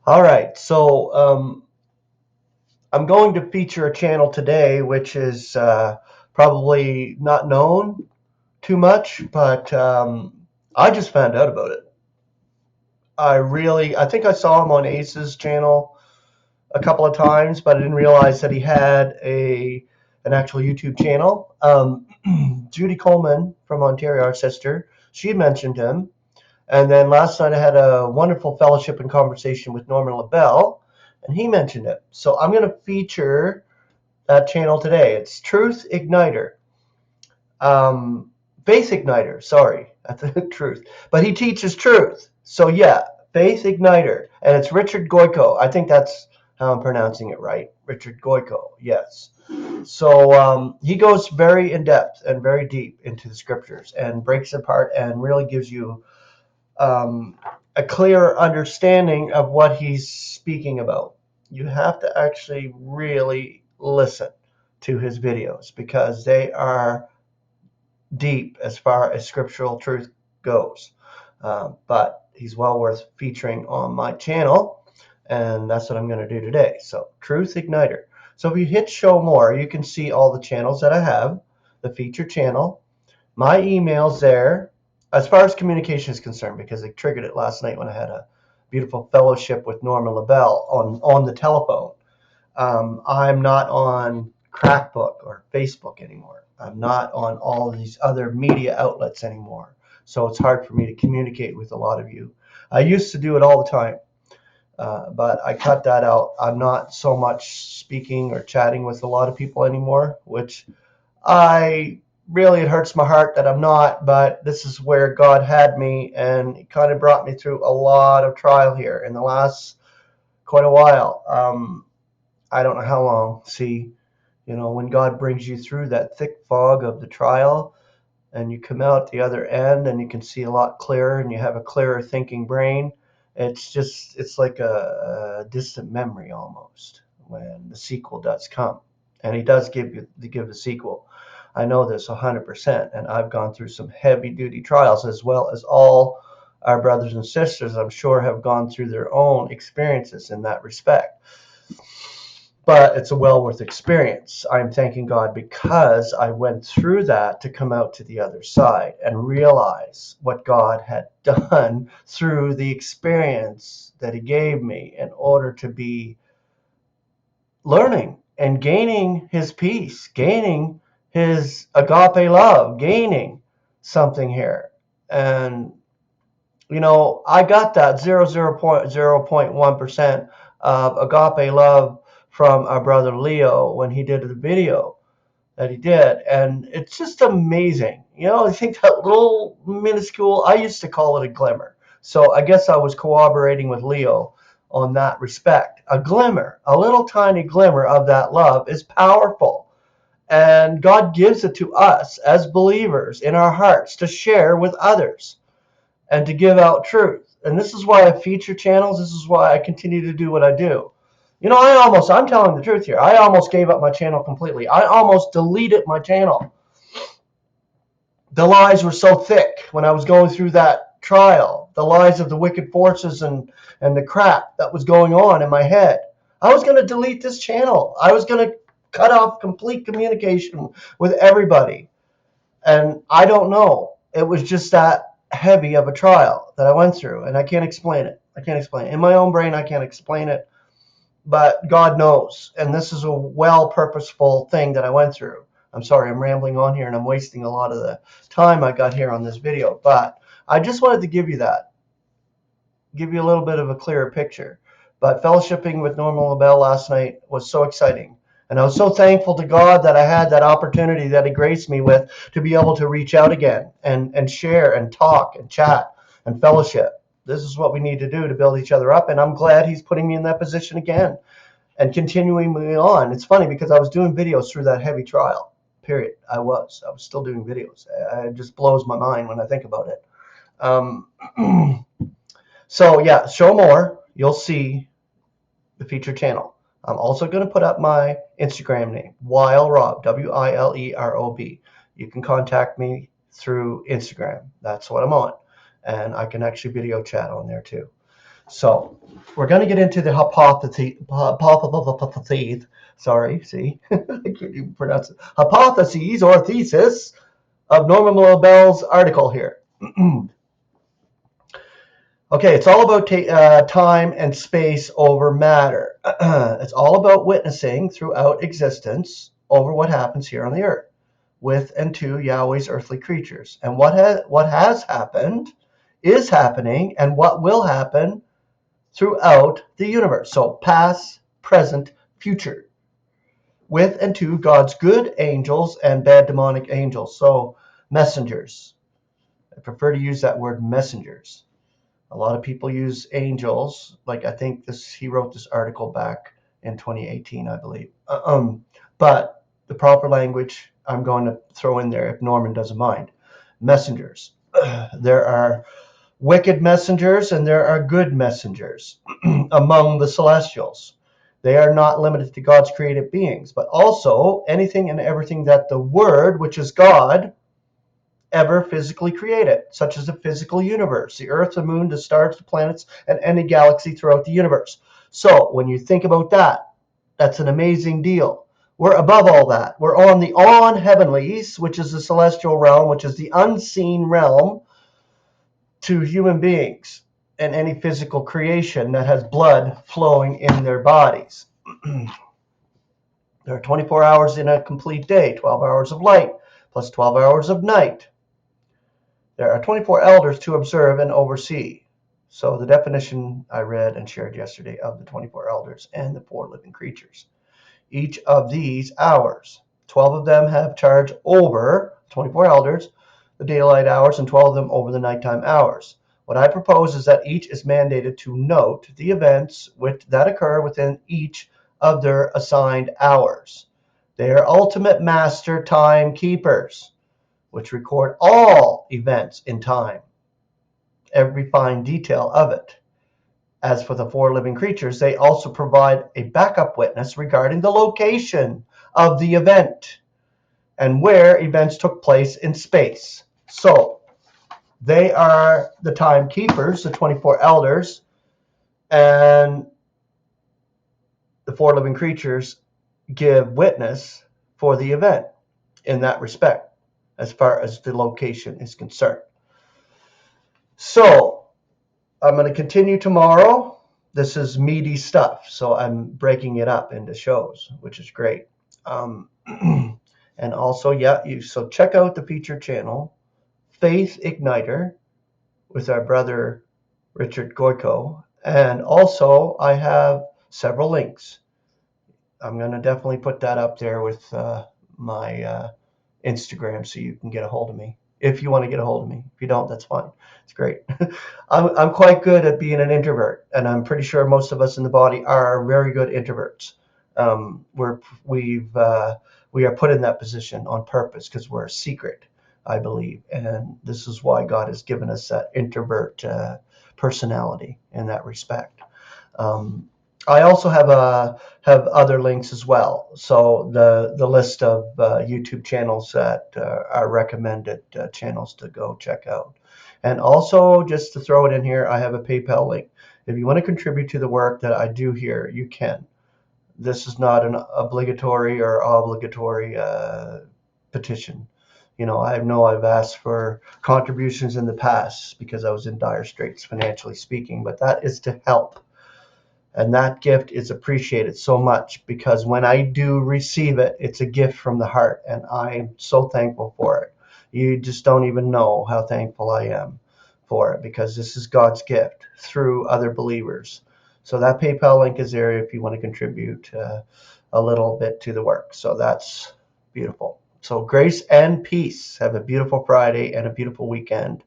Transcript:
All right, so I'm going to feature a channel today which is probably not known too much, but I just found out about it. I think I saw him on Ace's channel a couple of times, but I didn't realize that he had an actual YouTube channel. Judy Coleman from Ontario, our sister, she mentioned him. And then last night I had a wonderful fellowship and conversation with Norman Labelle, and he mentioned it. So I'm going to feature that channel today. It's Truth Igniter. Faith Igniter, sorry, that's the truth. But he teaches truth. So yeah, Faith Igniter. And it's Richard Goyko. I think that's how I'm pronouncing it right. Richard Goyko, yes. So he goes very in depth and very deep into the scriptures and breaks it apart and really gives you a clear understanding of what he's speaking about. You have to actually really listen to his videos because they are deep as far as scriptural truth goes. But he's well worth featuring on my channel, and that's what I'm going to do today. So, Truth Igniter. So if you hit show more, you can see all the channels that I have, the feature channel, my email's there, as far as communication is concerned, because I triggered it last night when I had a beautiful fellowship with Norman Labelle on the telephone. I'm not on Crackbook or Facebook anymore. I'm not on all of these other media outlets anymore. So it's hard for me to communicate with a lot of you. I used to do it all the time, but I cut that out. I'm not so much speaking or chatting with a lot of people anymore, which it hurts my heart that I'm not, but this is where God had me, and He kind of brought me through a lot of trial here in the last quite a while. I don't know how long. See, when God brings you through that thick fog of the trial and you come out the other end and you can see a lot clearer and you have a clearer thinking brain, it's like a distant memory almost when the sequel does come. And He does give the sequel. I know this 100%, and I've gone through some heavy duty trials as well as all our brothers and sisters, I'm sure, have gone through their own experiences in that respect. But it's a well worth experience. I'm thanking God because I went through that to come out to the other side and realize what God had done through the experience that He gave me in order to be learning and gaining His peace, gaining His agape love, gaining something here. And, I got that 0.1% of agape love from our brother Leo when he did the video that he did. And it's just amazing. I think that little minuscule, I used to call it a glimmer. So I guess I was cooperating with Leo on that respect. A glimmer, a little tiny glimmer of that love is powerful. And God gives it to us as believers in our hearts to share with others and to give out truth. And this is why I feature channels. This is why I continue to do what I do. I'm telling the truth here. I almost gave up my channel completely. I almost deleted my channel. The lies were so thick when I was going through that trial. The lies of the wicked forces and the crap that was going on in my head. I was going to delete this channel. I was going to cut off complete communication with everybody. And I don't know. It was just that heavy of a trial that I went through, and I can't explain it. In my own brain, I can't explain it, but God knows. And this is a well-purposeful thing that I went through. I'm sorry, I'm rambling on here, and I'm wasting a lot of the time I got here on this video, but I just wanted to give you a little bit of a clearer picture. But fellowshipping with Norman Labelle last night was so exciting. And I was so thankful to God that I had that opportunity that He graced me with to be able to reach out again and share and talk and chat and fellowship. This is what we need to do to build each other up. And I'm glad He's putting me in that position again and continuing me on. It's funny because I was doing videos through that heavy trial, period. I was still doing videos. It just blows my mind when I think about it. So yeah, show more. You'll see the feature channel. I'm also going to put up my Instagram name, WileRob, WileRob. You can contact me through Instagram. That's what I'm on. And I can actually video chat on there too. So we're going to get into the hypotheses. Sorry, see, I can't even pronounce it. Hypotheses or thesis of Norman Labelle's article here. Okay, it's all about time and space over matter. It's all about witnessing throughout existence over what happens here on the earth with and to Yahweh's earthly creatures. And what has happened is happening, and what will happen throughout the universe. So past, present, future. With and to God's good angels and bad demonic angels. So messengers. I prefer to use that word messengers. A lot of people use angels. Like I think he wrote this article back in 2018, I believe. But the proper language I'm going to throw in there, if Norman doesn't mind. Messengers. There are wicked messengers and there are good messengers among the celestials. They are not limited to God's created beings, but also anything and everything that the Word, which is God, ever physically created, such as the physical universe, the earth, the moon, the stars, the planets, and any galaxy throughout the universe. So when you think about that, that's an amazing deal. We're above all that. We're on the on-heavenlies, which is the celestial realm, which is the unseen realm to human beings and any physical creation that has blood flowing in their bodies. There are 24 hours in a complete day, 12 hours of light, plus 12 hours of night. There are 24 elders to observe and oversee. So the definition I read and shared yesterday of the 24 elders and the 4 living creatures. Each of these hours, 12 of them have charge over 24 elders, the daylight hours, and 12 of them over the nighttime hours. What I propose is that each is mandated to note the events that occur within each of their assigned hours. They are ultimate master timekeepers, which record all events in time, every fine detail of it. As for the 4 living creatures, they also provide a backup witness regarding the location of the event and where events took place in space. So they are the timekeepers, the 24 elders, and the 4 living creatures give witness for the event in that respect, as far as the location is concerned. So I'm going to continue tomorrow. This is meaty stuff, so I'm breaking it up into shows, which is great. And also, so check out the featured channel, Faith Igniter, with our brother Richard Goyko. And also, I have several links. I'm going to definitely put that up there with my Instagram so you can get a hold of me. If you want to get a hold of me. If you don't, that's fine. It's great. I'm quite good at being an introvert, and I'm pretty sure most of us in the body are very good introverts. We are put in that position on purpose because we're a secret, I believe, and this is why God has given us that introvert personality in that respect. I also have other links as well. So the list of YouTube channels that are recommended channels to go check out. And also, just to throw it in here, I have a PayPal link. If you want to contribute to the work that I do here, you can. This is not an obligatory petition. I know I've asked for contributions in the past because I was in dire straits financially speaking, but that is to help. And that gift is appreciated so much because when I do receive it, it's a gift from the heart, and I'm so thankful for it. You just don't even know how thankful I am for it because this is God's gift through other believers. So that PayPal link is there if you want to contribute a little bit to the work. So that's beautiful. So grace and peace. Have a beautiful Friday and a beautiful weekend.